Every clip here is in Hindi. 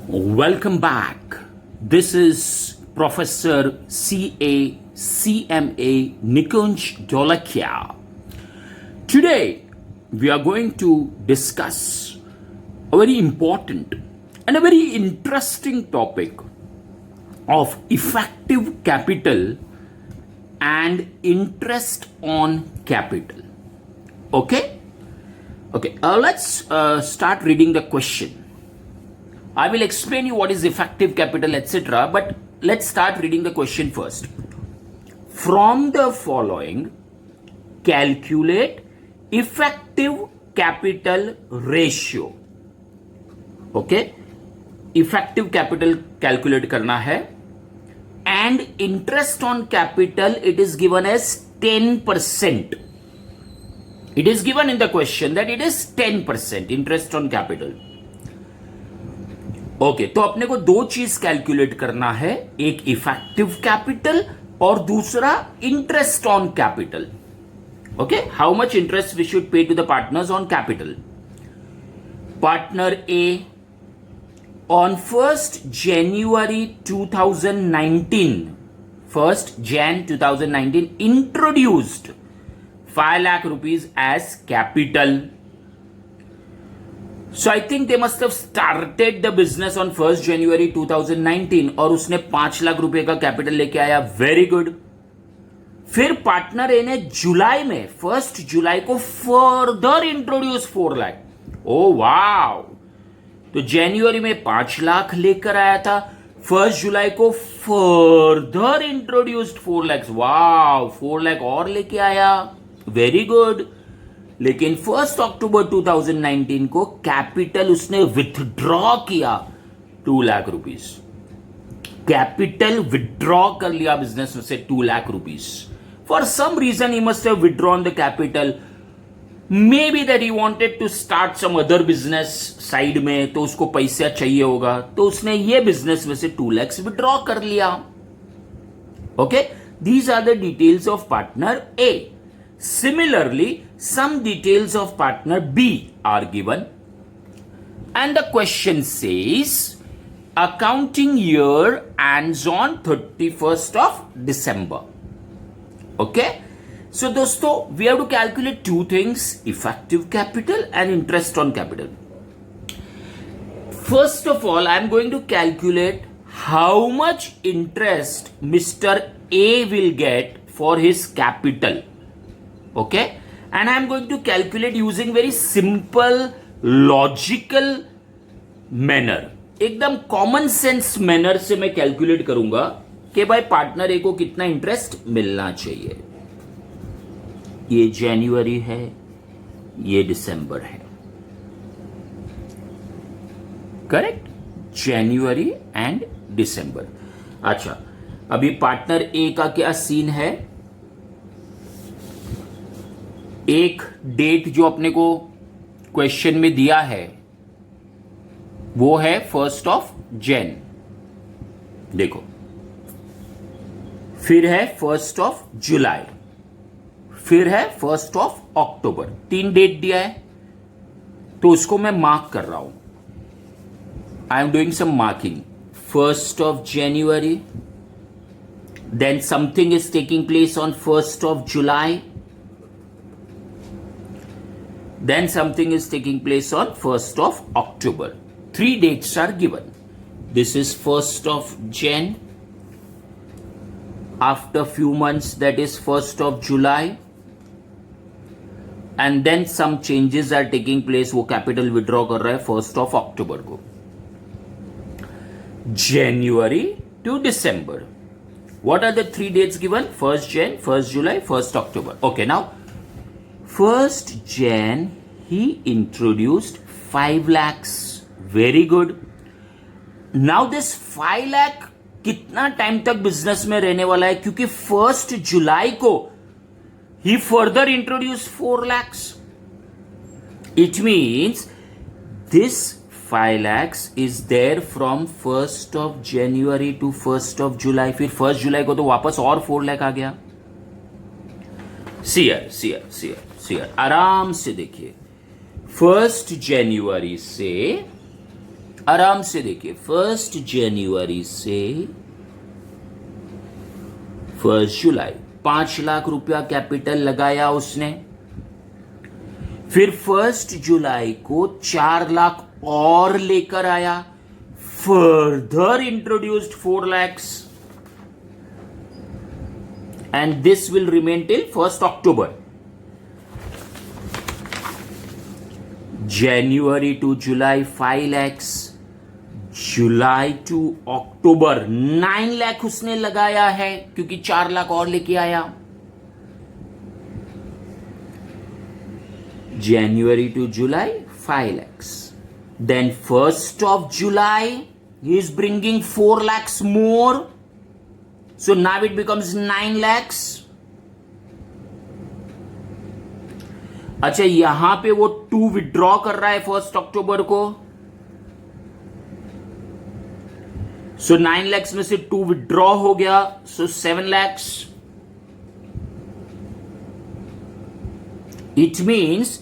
Welcome back. This is Professor C.A. CMA Nikunj Dholakia. Today, we are going to discuss a very important and a very interesting topic of effective capital and interest on capital. Okay? Let's start reading the question. I will explain you what is effective capital, etc. But let's start reading the question first. From the following, calculate effective capital ratio. Okay? Effective capital calculate karna hai. And interest on capital, it is given as 10%. It is given in the question that it is 10% interest on capital. Okay तो अपने को दो चीज कैलकुलेट करना है, एक इफेक्टिव कैपिटल और दूसरा interest on capital. Okay, how much interest we should pay to the partners on capital. Partner A on 1st January 2019, 1st Jan 2019 introduced 5 lakh rupees as capital. So I think they must have started the business on 1st January 2019 और उसने 5 लाख रुपए का कैपिटल लेके आया. Very good. फिर पार्टनर ए ने जुलाई में 1st जुलाई को फर्दर इंट्रोड्यूस 4 लाख. ओ वाव. तो जनवरी में 5 लाख लेकर आया था, 1st जुलाई को फर्दर इंट्रोड्यूस्ड 4 लाख. वाव, 4 लाख और लेके आया. Very good. लेकिन 1st अक्टूबर 2019 को कैपिटल उसने विथड्रॉ किया 2 लाख रुपीस. कैपिटल विथड्रॉ कर लिया बिजनेस में से 2 lakh rupees. For some reason he must have withdrawn the capital. Maybe that he wanted to start some other business side में, तो उसको पैसा चाहिए होगा, तो उसने ये बिजनेस में से 2 लाख विथड्रॉ कर लिया. Okay, these are the details of partner A. Similarly, some details of partner B are given and the question says accounting year ends on 31st of December. Okay? So, dosto, we have to calculate two things, effective capital and interest on capital. First of all, I am going to calculate how much interest Mr. A will get for his capital. Okay, and I am going to calculate using very simple logical manner. एकदम कॉमन सेंस मैनर से मैं कैलकुलेट करूंगा कि भाई पार्टनर ए को कितना इंटरेस्ट मिलना चाहिए. ये जनवरी है, ये दिसंबर है. करेक्ट, जनवरी एंड दिसंबर. अच्छा, अभी पार्टनर ए का क्या सीन है. एक डेट जो अपने को क्वेश्चन में दिया है वो है 1st of Jan. देखो, फिर है 1st of July, फिर है 1st of October. 3 डेट दिया है, तो उसको मैं मार्क कर रहा हूं. I am doing some marking. 1st of January, then something is taking place on 1st of July, then something is taking place on 1st of October. 3 dates are given. This is 1st of Jan. After few months, that is 1st of July. And then some changes are taking place. वो capital withdraw कर रहा है 1st of October को. January to December. What are the 3 dates given? 1st Jan, 1st July, 1st October. Okay, now 1st Jan, he introduced 5 lakhs. Very good. Now this 5 lakh कितना टाइम तक बिजनेस में रहने वाला है, क्योंकि 1st जुलाई को he further introduced 4 lakhs. It means this 5 lakhs is there from 1st of January to 1st of July. फिर 1st जुलाई को तो वापस और 4 लाख आ गया. आराम से देखिए. 1st जनवरी से आराम से देखिए, 1 जनवरी से 1 जुलाई 5 लाख रुपया कैपिटल लगाया उसने। फिर 1 जुलाई को 4 लाख और लेकर आया, further introduced 4 lakhs and this will remain till 1st October. January to July 5 lakhs, July to October 9 lakh उसने लगाया है क्योंकि 4 लाख और लेके आया। January to July 5 lakhs. Then 1st of July he is bringing 4 lakhs more. So now it becomes 9 lakhs. अच्छा, यहां पे वो 2 विड्रॉ कर रहा है 1 अक्टूबर को। सो 9 lakhs में से 2 विड्रॉ हो गया, so 7 lakhs. It means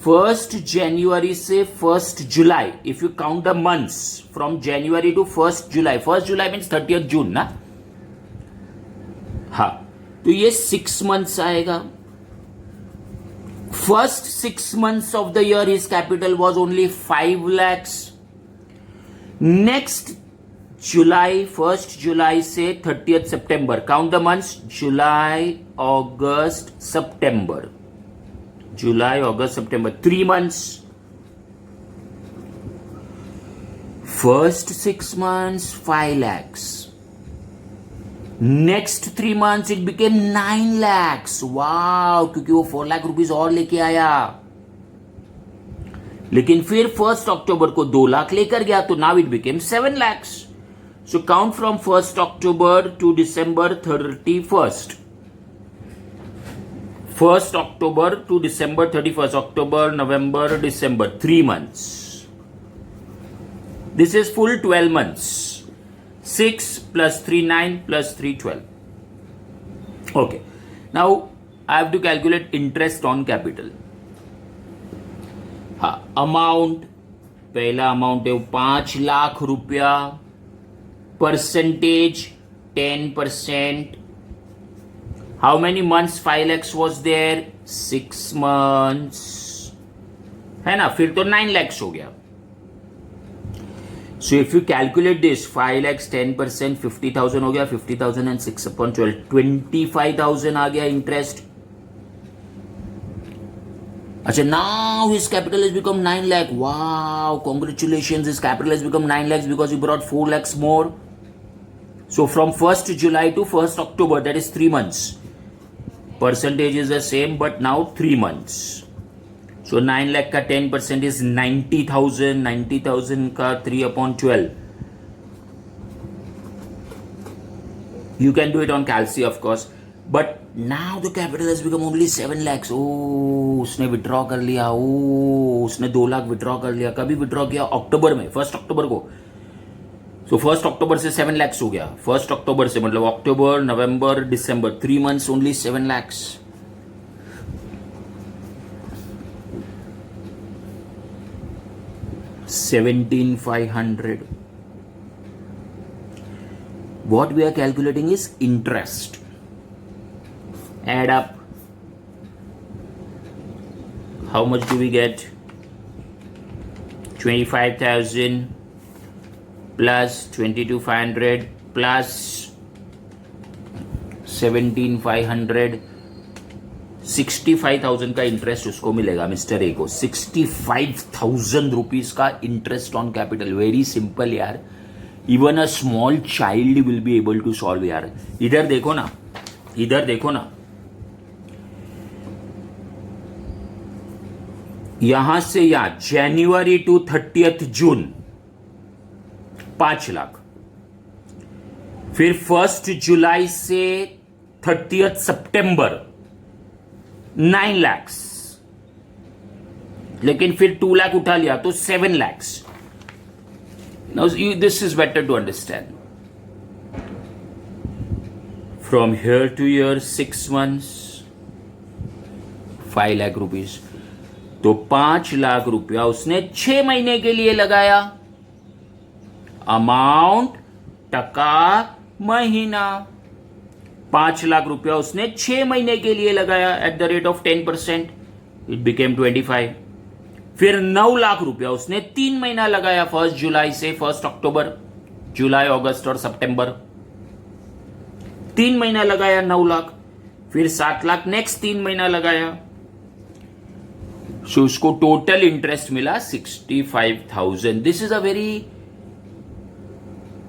1st January से 1st July, if you count the months from January to 1st July, 1st July means 30th June ना। हाँ, तो ये 6 months आएगा। First 6 months of the year his capital was only 5 lakhs. Next July, 1st July से 30th September, count the months, July, August, September. July, August, September, 3 months. First 6 months, 5 lakhs. Next 3 months it became 9 lakhs. Wow, क्योंकि वो 4 लाख रुपीस और लेके आया। लेकिन फिर 1st October को 2 लाख लेकर गया, तो now it became 7 lakhs. So count from 1st October to December 31st. 1st October to December 31st. October, November, December, 3 months. This is full 12 months. 6 plus 3, 9 plus 3, 12. Okay. Now I have to calculate interest on capital. हाँ, अमाउंट, पहला अमाउंट है 5 लाख रुपया, percentage 10%. How many months 5 lakhs was there? 6 months. है ना, फिर तो 9 lakhs हो गया. So if you calculate this, 5 lakhs 10%, 50,000 हो गया, 50,000 and 6 upon 12, 25,000 आ गया इंटरेस्ट. अच्छा, now his capital has become 9 lakh. Wow, congratulations, his capital has become 9 lakhs because he brought 4 lakhs more. So from 1st July to 1st October, that is 3 months. Percentage is the same, but now 3 months. So 9 lakh का 10% is 90,000. 90,000 का 3 upon 12. You can do it on Calci, of course. But now the capital has become only 7 lakhs. Oh, उसने विड्रॉ कर लिया. Oh, उसने 2 लाख विड्रॉ कर लिया. कभी विड्रॉ किया? अक्टूबर में, 1st October को. So 1st October से 7 lakhs हो गया. 1st October से मतलब अक्टूबर, नवंबर, दिसंबर, 3 months only 7 lakhs. $17,500. What we are calculating is interest. Add up. How much do we get? 25,000 plus 22,500 plus 17,500. 65,000 का इंटरेस्ट उसको मिलेगा, मिस्टर ए को. 65,000 रुपीज का interest on capital. Very simple यार. Even a small child will be able to solve यार. इधर देखो ना, इधर देखो ना, यहां से यहां जनवरी टू 30th जून 5 लाख. फिर 1st जुलाई से 30th सितंबर 9 lakhs. लेकिन फिर 2 लाख उठा लिया तो 7 lakhs. Now this is better to understand. From here to here 6 months 5 lakh rupees. तो 5 लाख रुपया उसने 6 महीने के लिए लगाया. अमाउंट टका महीना। 5 लाख रुपया उसने 6 महीने के लिए लगाया at the rate of 10%, it became 25। फिर 9 लाख रुपया उसने 3 महीना लगाया, 1 जुलाई से 1 अक्टूबर, जुलाई, अगस्त और सितंबर, 3 महीना लगाया 9 लाख। फिर 7 लाख नेक्स्ट 3 महीना लगाया, सो उसको टोटल इंटरेस्ट मिला 65,000। This is a very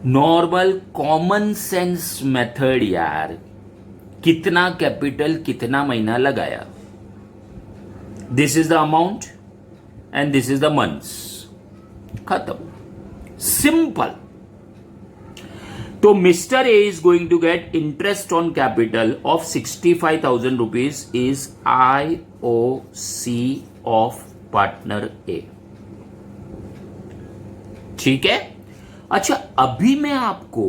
normal common sense method यार। कितना कैपिटल कितना महीना लगाया, this is the amount and this is the months, खत्म, सिंपल। तो mister A is going to get interest on capital of 65,000 rupees is IOC of partner A. ठीक है। अच्छा, अभी मैं आपको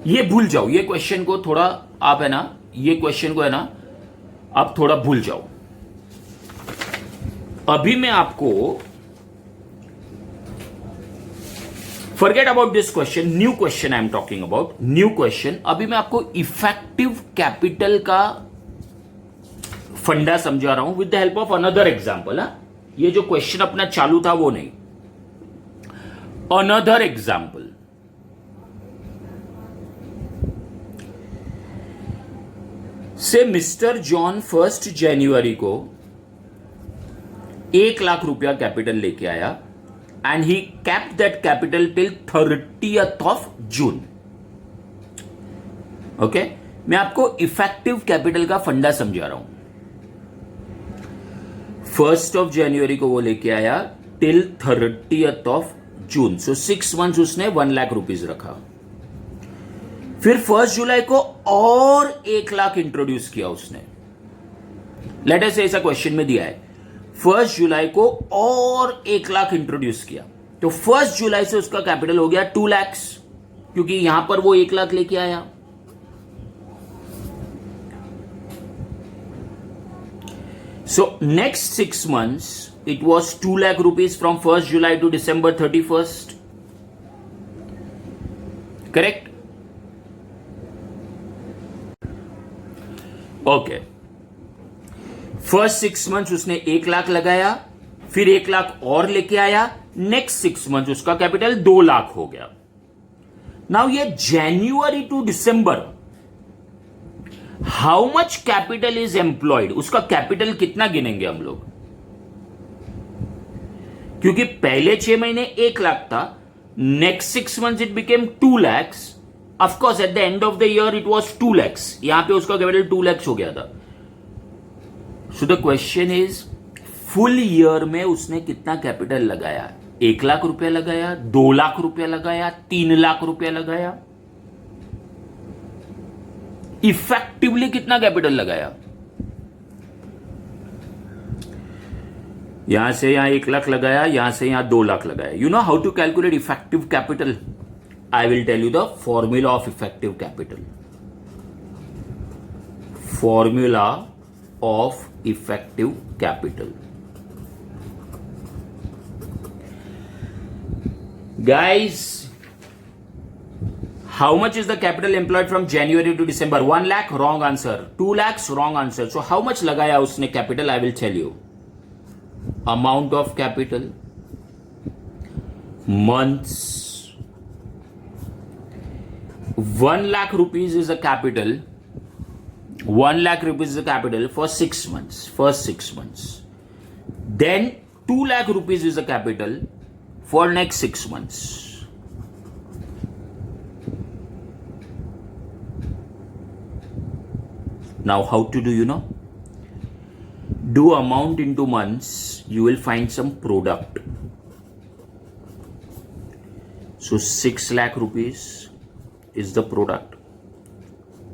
ये भूल जाओ, ये क्वेश्चन को थोड़ा आप है ना, ये क्वेश्चन को है ना आप थोड़ा भूल जाओ। अभी मैं आपको forget about this question, new question I am talking about, new question. अभी मैं आपको इफेक्टिव कैपिटल का फंडा समझा रहा हूं with the help of another example. ये जो क्वेश्चन अपना चालू था वो नहीं, अनदर एग्जाम्पल। से मिस्टर जॉन 1 जनवरी को 1 लाख रुपया कैपिटल लेके आया and he kept that capital till 30th of June. Okay, मैं आपको इफेक्टिव कैपिटल का फंडा समझा रहा हूं। 1 जनवरी को वो लेके आया till 30th of June, so 6 months उसने 1 लाख रुपीज रखा। फिर 1 जुलाई को और 1 लाख इंट्रोड्यूस किया उसने। लेट अस से ऐसा क्वेश्चन में दिया है 1 जुलाई को और 1 लाख इंट्रोड्यूस किया, तो 1 जुलाई से उसका कैपिटल हो गया 2 लाख, क्योंकि यहां पर वो 1 लाख लेके आया। So next 6 months it was 2 lakh rupees from 1st July to December 31st. Correct? Okay. First 6 months उसने 1 लाख लगाया, फिर 1 लाख और लेके आया, नेक्स्ट 6 मंथ्स उसका कैपिटल 2 लाख हो गया। नाउ ये January to December how much capital is employed, उसका कैपिटल कितना गिनेंगे हम लोग, क्योंकि पहले 6 महीने 1 लाख था, next 6 months it became 2 lakhs, of course at the end of the year it was 2 lakhs, यहां पे उसका कैपिटल 2 lakhs हो गया था। So the question is full year में उसने कितना कैपिटल लगाया, 1 लाख रुपया लगाया, 2 लाख रुपया लगाया, 3 लाख रुपया लगाया, इफेक्टिवली कितना कैपिटल लगाया। यहां से यहां 1 लाख लगाया, यहां से यहां 2 लाख लगाया। You know how to calculate effective capital? I will tell you the formula of effective capital. Formula of effective capital, guys, how much is the capital employed from January to December? 1 lakh, wrong answer. 2 lakhs, wrong answer. So how much लगाया उसने capital? I will tell you. Amount of capital, months. 1 lakh rupees is a capital. 1 lakh rupees is a capital for 6 months. First 6 months. Then 2 lakh rupees is a capital for next 6 months. Now how to do, you know? Do amount into months, you will find some product. So 6 lakh rupees is the product.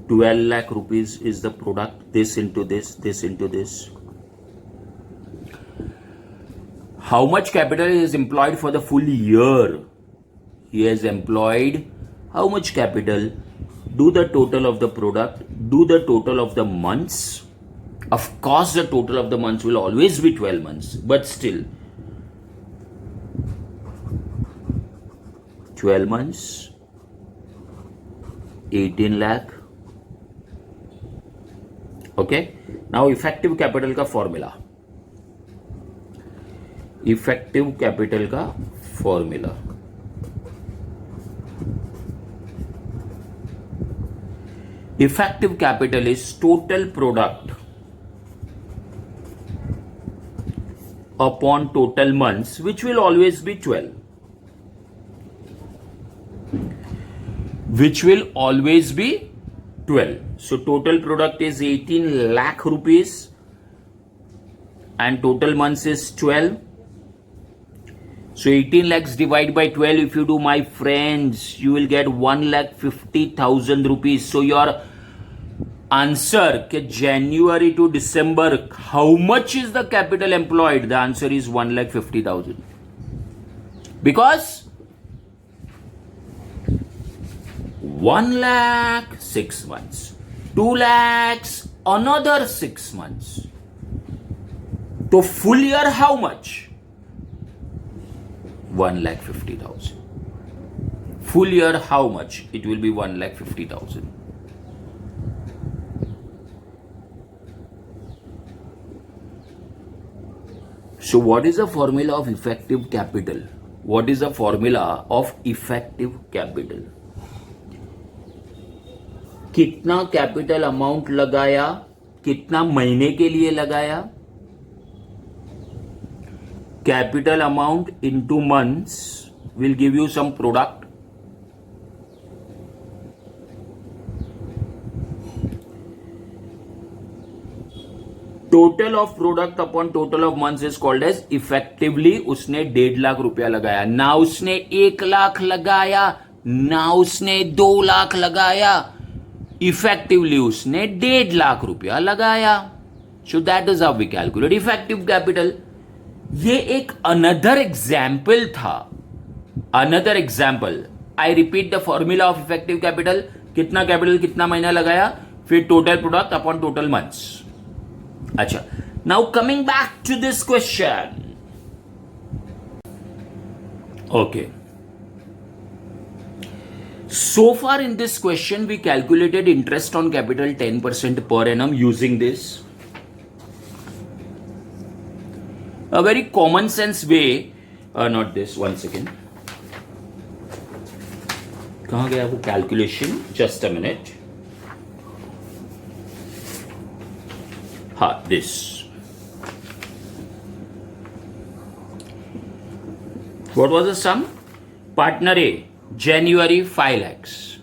12 lakh rupees is the product. This into this, this into this. How much capital is employed for the full year? He has employed how much capital? Do the total of the product, do the total of the months. Of course, the total of the months will always be 12 months, but still. 12 months, 18 lakh. Okay, now effective capital का फॉर्मूला, इफेक्टिव कैपिटल का formula, effective capital is total product upon total months, which will always be 12, which will always be 12. So total product is 18 lakh rupees and total months is 12. So 18 lakhs divided by 12, if you do, my friends, you will get 1,50,000 rupees. So your answer ke January to December, how much is the capital employed? The answer is 1,50,000. Because 1 lakh 6 months, 2 lakhs another 6 months. So full year how much? 1,50,000. Full year how much? It will be 1,50,000. So what is the formula of effective capital? What is the formula of effective capital? कितना कैपिटल अमाउंट लगाया, कितना महीने के लिए लगाया, capital amount into months will give you some product. Total of product upon total of months is called as effectively. उसने 1.5 लाख रुपया लगाया, ना उसने 1 लाख लगाया, ना उसने 2 लाख लगाया, effectively उसने 1.5 लाख रुपया लगाया. So that is how we calculate effective capital. ये एक अनदर एग्जाम्पल था, another example. I repeat the formula of effective capital. कितना कैपिटल कितना महीना लगाया, फिर total product upon total months. अच्छा, now coming back to this question. Okay, so far in this question we calculated interest on capital 10% per annum using this. A very common sense way, not this, one second. कहाँ गया वो calculation? Just a minute. हाँ, this. What was the sum? Partner A, January 5 lakhs.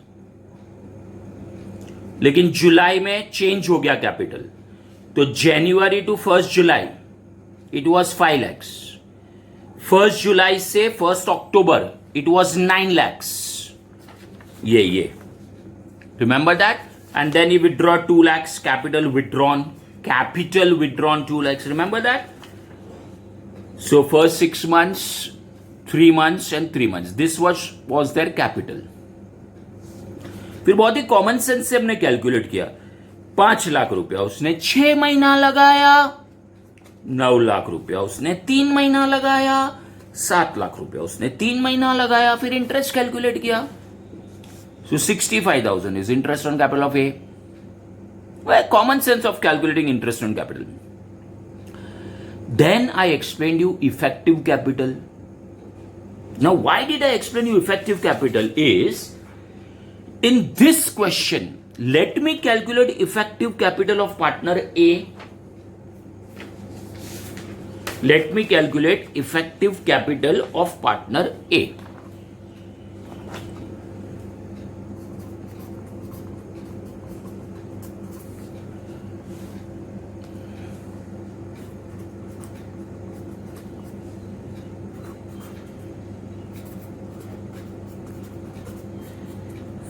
लेकिन जुलाई में चेंज हो गया कैपिटल, तो January to 1 July it was 5 lakhs. 1 जुलाई से 1 अक्टूबर it was 9 lakhs. ये remember that. And then you withdraw 2 lakhs, capital withdrawn 2 lakhs, remember that. So first 6 months, 3 months and 3 months, this was their capital. फिर बहुत ही कॉमन सेंस से हमने कैलकुलेट किया. 5 लाख रुपया उसने 6 महीना लगाया, 9 लाख रुपया उसने 3 महीना लगाया, 7 लाख रुपया उसने 3 महीना लगाया. फिर इंटरेस्ट कैलकुलेट किया. So 65,000 is interest on capital of A. Well, common sense of calculating interest on capital. Then I explained you effective capital. Now, why did I explain you effective capital is, in this question, let me calculate effective capital of partner A. Let me calculate effective capital of partner A.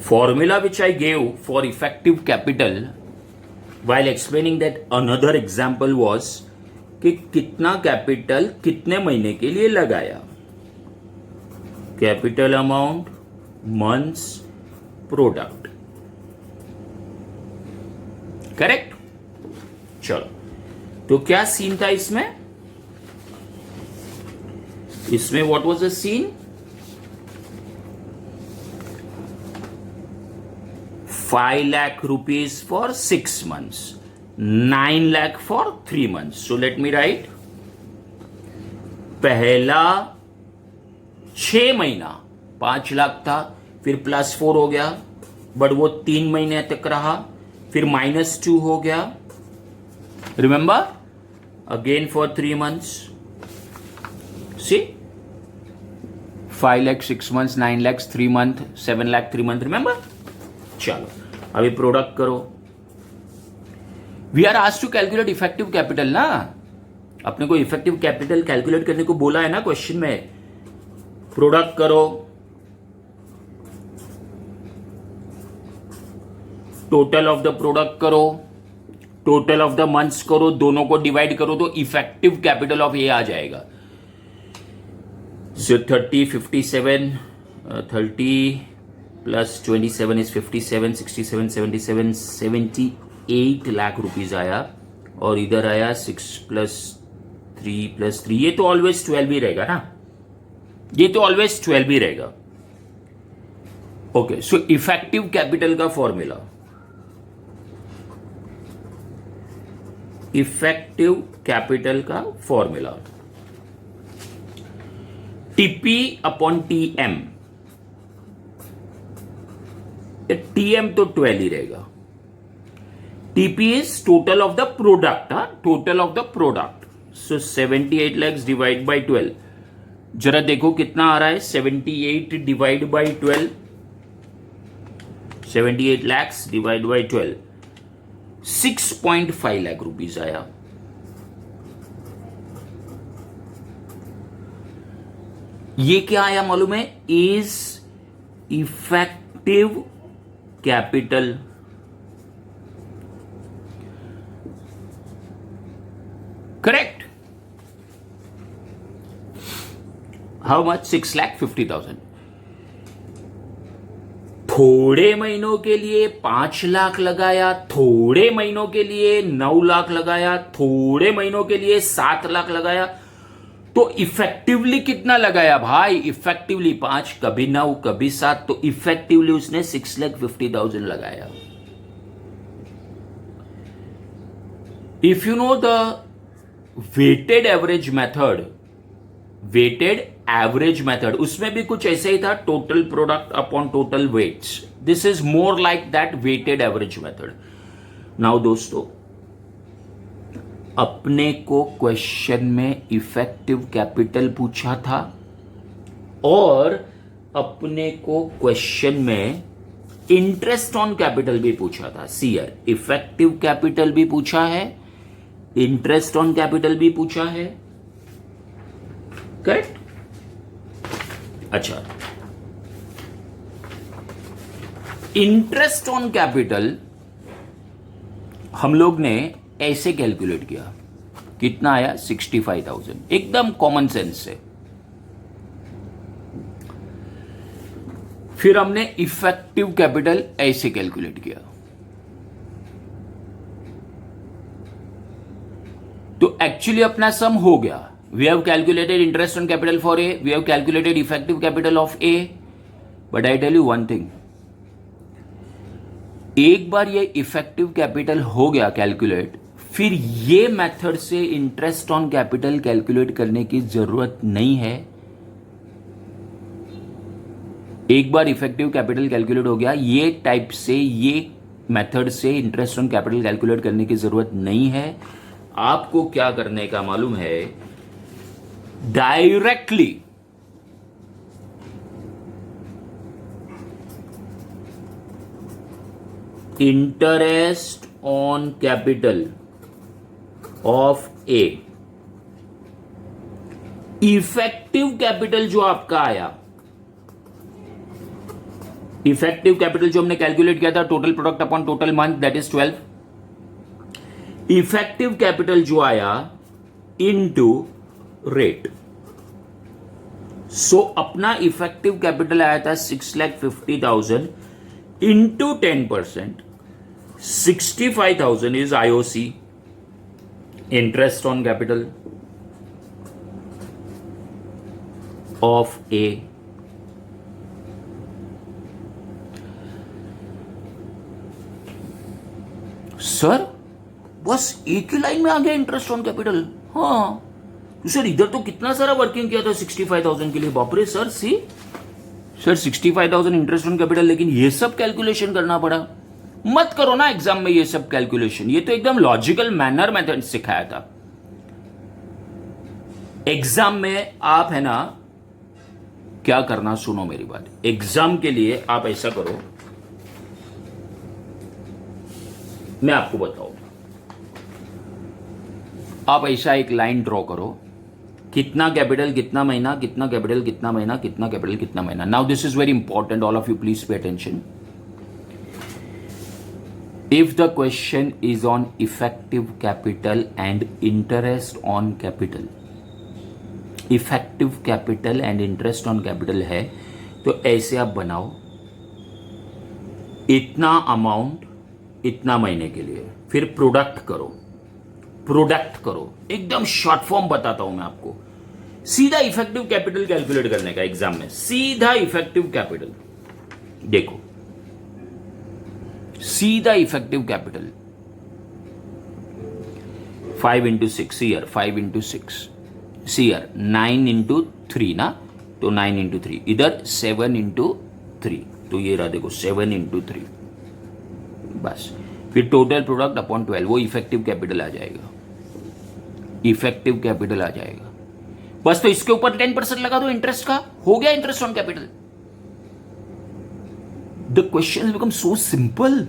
Formula which I gave for effective capital while explaining that another example was कि कितना कैपिटल कितने महीने के लिए लगाया. Capital amount, months, product. Correct. चलो, तो क्या सीन था इसमें? इसमें what was the scene? 5 lakh rupees for 6 months, 9 lakh for 3 months. So let me write, पहला 6 महीना 5 लाख था, फिर +4 हो गया, बट वो 3 महीने तक रहा, फिर -2 हो गया. Remember, again for 3 months. See, 5 lakh 6 months, 9 lakhs 3 month, 7 lakh 3 month. Remember. चलो अभी प्रोडक्ट करो. We are asked to calculate effective capital ना. अपने को इफेक्टिव कैपिटल कैलकुलेट करने को बोला है ना क्वेश्चन में. प्रोडक्ट करो, टोटल ऑफ द प्रोडक्ट करो, टोटल ऑफ द मंथ्स करो, दोनों को डिवाइड करो तो इफेक्टिव कैपिटल ऑफ ए आ जाएगा. सो 30 57 30 प्लस 27 इज 57, 67 77 78 लाख रुपीज आया. और इधर आया 6 + 3 + 3. ये तो ऑलवेज 12 ही रहेगा ना, ये तो ऑलवेज 12 ही रहेगा. ओके, सो इफेक्टिव कैपिटल का फॉर्मूला, इफेक्टिव कैपिटल का formula TP upon TM. TM तो 12 ही रहेगा. TP is total of the product. Total of the product. So 78 lakhs divide by 12. जरा देखो कितना आ रहा है. 78 divide by 12, 78 lakhs divide by 12, 6.5 lakh rupees आया. ये क्या आया मालूम है? Is effective capital. Correct. How much? 6,50,000. थोड़े महीनों के लिए 5 लाख लगाया, थोड़े महीनों के लिए 9 लाख लगाया, थोड़े महीनों के लिए 7 लाख लगाया. तो इफेक्टिवली कितना लगाया भाई? इफेक्टिवली 5, कभी 9, कभी 7, तो इफेक्टिवली उसने 6,50,000 लगाया. If you know the weighted average method, weighted average method, उसमें भी कुछ ऐसे ही था, total product upon total weights. This is more like that weighted average method. Now दोस्तों, अपने को क्वेश्चन में इफेक्टिव कैपिटल पूछा था और अपने को क्वेश्चन में इंटरेस्ट ऑन कैपिटल भी पूछा था. सीयर, इफेक्टिव कैपिटल भी पूछा है, इंटरेस्ट ऑन कैपिटल भी पूछा है. करेक्ट. अच्छा, इंटरेस्ट ऑन कैपिटल हम लोग ने ऐसे कैलकुलेट किया. कितना आया? 65,000. एकदम कॉमन सेंस से. फिर हमने इफेक्टिव कैपिटल ऐसे कैलकुलेट किया. तो एक्चुअली अपना सम हो गया. We have calculated interest on capital for A, we have calculated effective capital of A. But I tell you one thing, एक बार ये इफेक्टिव कैपिटल हो गया कैलकुलेट, फिर ये मेथड से इंटरेस्ट ऑन कैपिटल कैलकुलेट करने की जरूरत नहीं है. एक बार इफेक्टिव कैपिटल कैलकुलेट हो गया, ये टाइप से, ये मेथड से इंटरेस्ट ऑन कैपिटल कैलकुलेट करने की जरूरत नहीं है. आपको क्या करने का मालूम है? Directly interest on capital of A, effective capital जो आपका आया, इफेक्टिव कैपिटल जो हमने कैलकुलेट किया था, total product upon total month, that is 12. Effective capital जो आया इनटू रेट. सो अपना इफेक्टिव कैपिटल आया था 6,50,000 into 10%. 65,000 is IOC, interest on capital of A. Sir बस एक ही लाइन में आ गया इंटरेस्ट ऑन कैपिटल। हाँ तो सर इधर तो कितना सारा वर्किंग किया था 65,000 के लिए, बापरे sir. See sir 65,000 interest on capital, लेकिन ये सब कैलकुलेशन करना पड़ा। मत करो ना एग्जाम में ये सब कैलकुलेशन, ये तो एकदम लॉजिकल मैनर मेथड सिखाया था। एग्जाम में आप है ना क्या करना, सुनो मेरी बात। एग्जाम के लिए आप ऐसा करो, मैं आपको बताऊं, आप ऐसा एक लाइन ड्रॉ करो, कितना कैपिटल कितना महीना, कितना कैपिटल कितना महीना, कितना कैपिटल कितना महीना। Now this is very important, all of you please pay attention. If the question is on effective capital and interest on capital, effective capital and interest on capital है तो ऐसे आप बनाओ, इतना अमाउंट इतना महीने के लिए, फिर प्रोडक्ट करो, प्रोडक्ट करो, एकदम शॉर्ट फॉर्म बताता हूं मैं आपको। सीधा इफेक्टिव कैपिटल कैलकुलेट करने का एग्जाम में, सीधा इफेक्टिव कैपिटल देखो, सीधा effective capital 5 into 6 year, 5 into 6 year, 9 into 3 ना, तो 9 into 3, इधर 7 into 3, तो ये रहा देखो 7 into 3, बस। फिर टोटल प्रोडक्ट अपॉन 12, वो इफेक्टिव कैपिटल आ जाएगा, इफेक्टिव कैपिटल आ जाएगा बस। तो इसके ऊपर 10% लगा दो इंटरेस्ट का, हो गया interest on capital. The question become so simple,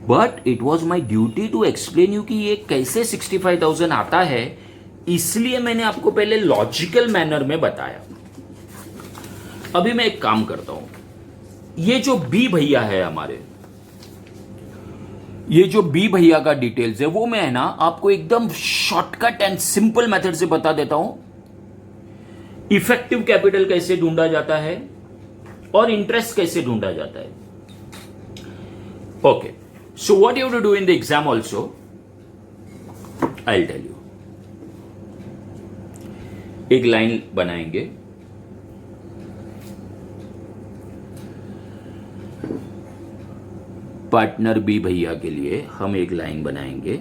but it was my duty to explain you कि ये कैसे 65,000 आता है, इसलिए मैंने आपको पहले लॉजिकल मैनर में बताया। अभी मैं एक काम करता हूं, ये जो बी भैया है हमारे, ये जो बी भैया का डिटेल्स है वो मैं है ना आपको एकदम शॉर्टकट एंड सिंपल मेथड से बता देता हूं। इफेक्टिव कैपिटल कैसे ढूंढा जाता है और इंटरेस्ट कैसे ढूंढा जाता है। Okay, so what you have to do in the exam also, I will tell you. एक लाइन बनाएंगे, पार्टनर बी भैया के लिए हम एक लाइन बनाएंगे,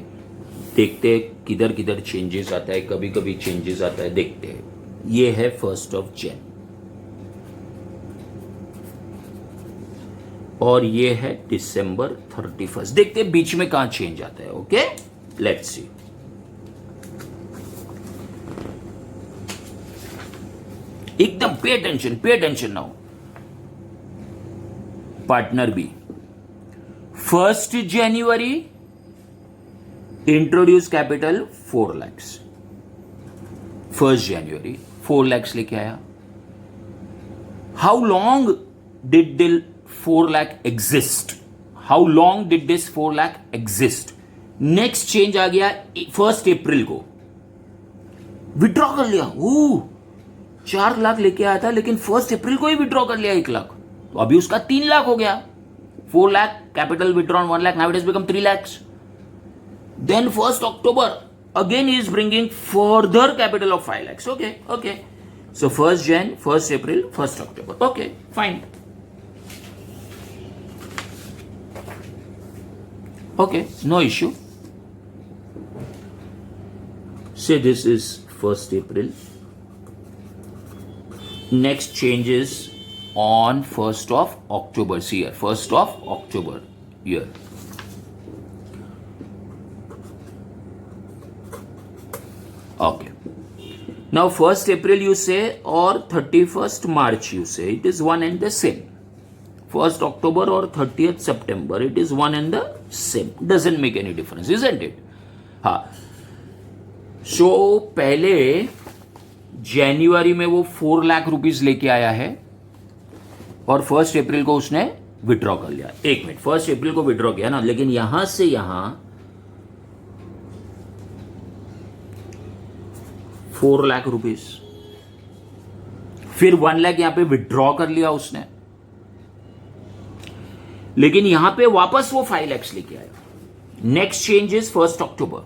देखते हैं किधर किधर चेंजेस आता है, कभी कभी चेंजेस आता है, देखते हैं। ये है 1 Jan और ये है December 31, देखते हैं बीच में कहां चेंज आता है। Okay, let's see. एकदम pay attention now. Partner B 1 January introduce capital 4 lakhs, 1 January 4 lakhs लेके आया। हाउ लॉन्ग डिड दिल 4 lakh exist, how long did this 4 lakh exist. Next change आ गया 1 April को, विड्रॉ कर लिया। 4 लाख लेके आया था लेकिन 1 April को ही विड्रॉ कर लिया 1 लाख, तो अभी उसका 3 लाख हो गया। 4 lakh capital withdrawn 1 lakh, now it has become 3 lakhs. Then 1 October again he is bringing further capital of 5 lakhs. Okay. So 1 Jan, 1 April, 1 October. Okay, fine. Okay, no issue. Say this is 1 April. Next changes on 1 October, see here, 1 October here. Okay. Now 1 April you say or 31st March you say, it is one and the same. 1 October or 30th September, it is one and the same. Doesn't make any difference, isn't it? हाँ. So पहले जनवरी में वो 4 लाख रुपीज लेके आया है और 1 April को उसने विड्रॉ कर लिया। 1 मिनट, 1 April को विड्रॉ किया ना, लेकिन यहां से यहां 4 लाख रुपीज, फिर 1 लाख यहां पे विड्रॉ कर लिया उसने, लेकिन यहां पे वापस वो 5 lakhs लेके आया। Next change is 1 October।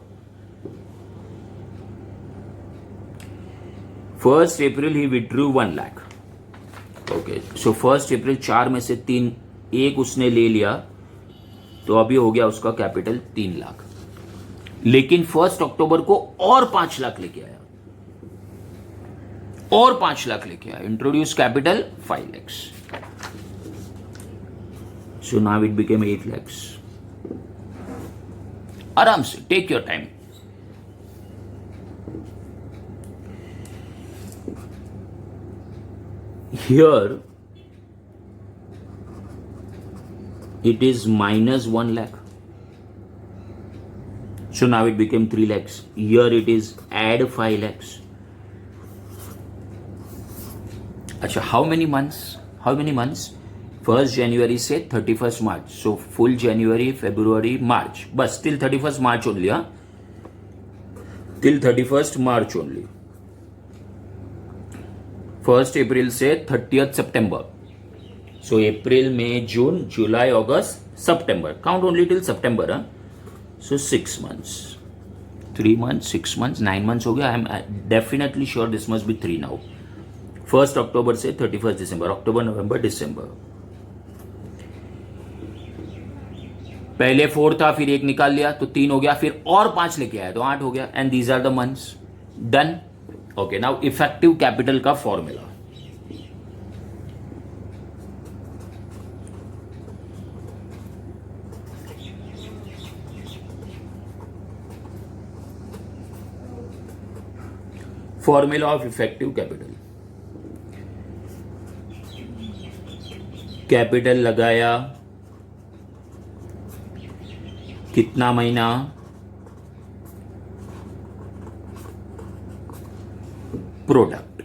1 April he withdrew 1 lakh। Okay, so 1 April 4 में से 3, 1 उसने ले लिया तो अभी हो गया उसका कैपिटल 3 लाख, लेकिन 1 अक्टूबर को और 5 लाख लेके आया, और 5 लाख लेके आया, introduce capital 5 lakhs. So now it became 8 lakhs. आराम से, take your time. Here it is minus 1 lakh. So now it became 3 lakhs. Here it is add 5 lakhs. अच्छा, how many months? 1st January से 31st March. So full January, February, March. बस till 31st March only, हाँ? Till 31st March only. 1st April से 30th September. So April, May, June, July, August, September. Count only till September, huh? So 6 months. 3 months, 6 months, 9 months हो गया. I am definitely sure this must be 3 now. 1st October से 31st December. October, November, December. पहले 4 था, फिर 1 निकाल लिया तो 3 हो गया, फिर और 5 लेके आया तो 8 हो गया. And these are the months. Done. Okay, now effective capital का formula. Formula of effective capital. Capital लगाया, कितना महीना, प्रोडक्ट.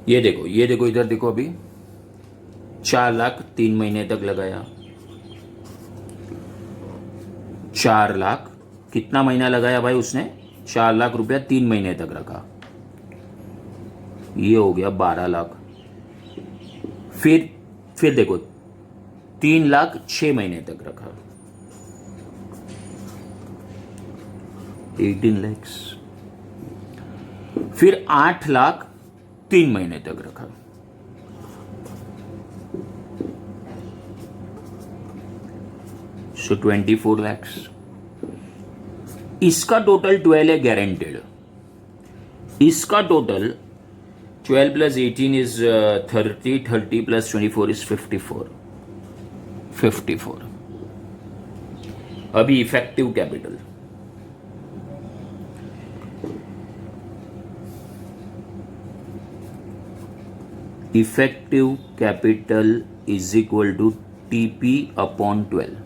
ये देखो इधर देखो, अभी 4 लाख 3 महीने तक लगाया. 4 लाख कितना महीना लगाया भाई उसने? 4 लाख रुपया 3 महीने तक रखा. ये हो गया 12 लाख. फिर देखो 3 लाख 6 महीने तक रखा, 18 lakhs. फिर 8 लाख 3 महीने तक रखा, सो 24 lakhs. इसका टोटल 12 है गारंटेड. इसका total 12 plus 18 is 30, 30 plus 24 is 54. अभी effective capital. Effective capital is equal to TP upon 12.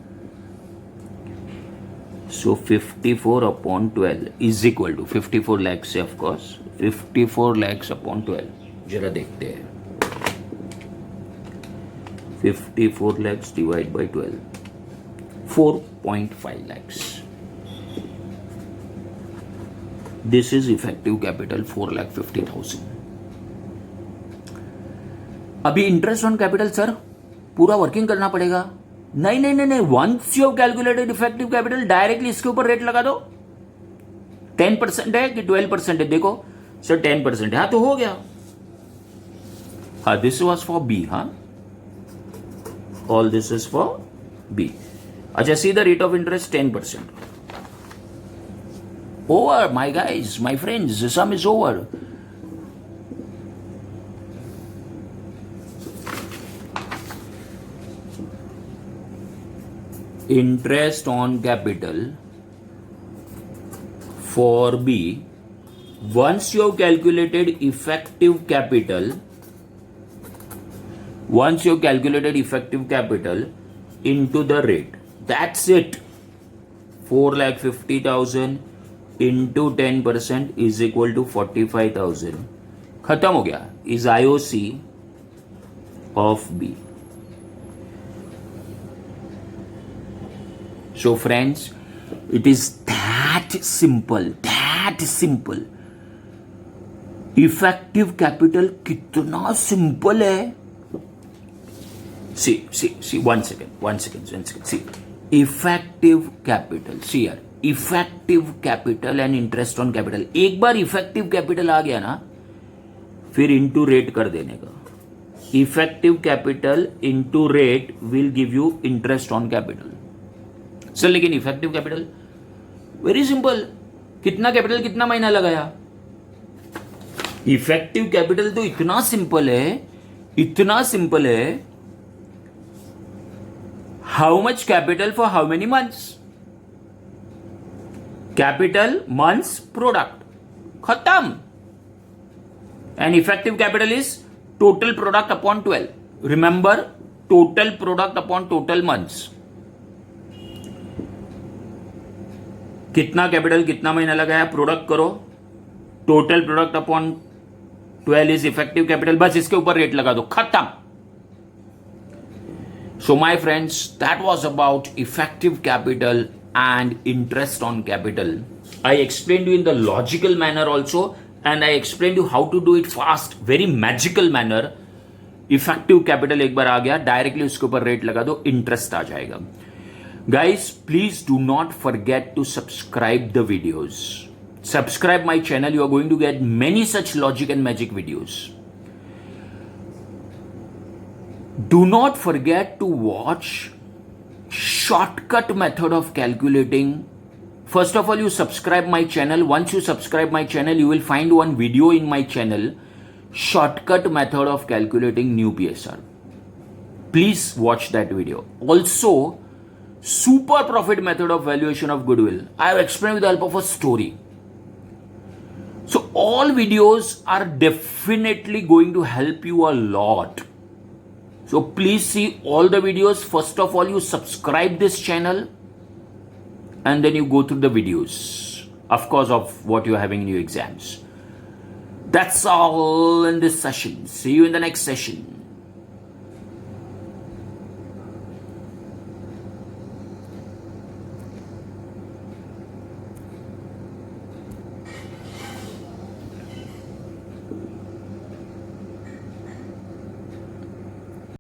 So 54 upon 12 is equal to 54 lakhs है of course. 54 lakhs upon 12. जरा देखते हैं. 54 lakhs divide by 12. 4.5 lakhs. This is effective capital 4,50,000. अभी इंटरेस्ट ऑन कैपिटल सर पूरा वर्किंग करना पड़ेगा. नहीं, once you have calculated effective capital directly इसके ऊपर रेट लगा दो. 10% है कि 12% है? देखो सर 10% है, हाँ तो हो गया. हाँ, दिस वॉज फॉर बी. हाँ, all this is for B. अच्छा, see the rate of interest 10%. Over my guys, my friends, sum is over. Interest on capital for B, once you have calculated effective capital into the rate, that's it. 4,50,000 into 10% is equal to 45,000. खत्म हो गया. is IOC of B. So friends, it is that simple. Effective capital कितना simple है. See, one second. See, effective capital. See here, effective capital and interest on capital. एक बार effective capital आ गया ना, फिर into rate कर देने का. Effective capital into rate will give you interest on capital. Sir लेकिन इफेक्टिव कैपिटल वेरी सिंपल, कितना कैपिटल कितना महीना लगाया. इफेक्टिव कैपिटल तो इतना सिंपल है, how much capital for how many months. Capital months product खत्म. And effective capital is total product upon 12. Remember, total product upon total months. कितना कैपिटल कितना महीना लगाया, प्रोडक्ट करो, total product upon 12 is effective capital. बस इसके ऊपर रेट लगा दो, खत्म. So my friends, that was about effective capital and interest on capital. I explained you in the logical manner also, and I explained you how to do it fast, very magical manner. Effective capital एक बार आ गया, डायरेक्टली उसके ऊपर रेट लगा दो, इंटरेस्ट आ जाएगा. Guys, please do not forget to subscribe the videos. Subscribe my channel. You are going to get many such logic and magic videos. Do not forget to watch shortcut method of calculating. First of all, you subscribe my channel. Once you subscribe my channel, you will find one video in my channel, shortcut method of calculating new PSR. Please watch that video. Also, super profit method of valuation of goodwill. I have explained with the help of a story. So all videos are definitely going to help you a lot. So please see all the videos. First of all, you subscribe this channel and then you go through the videos, of course, of what you're having in your exams. That's all in this session. See you in the next session.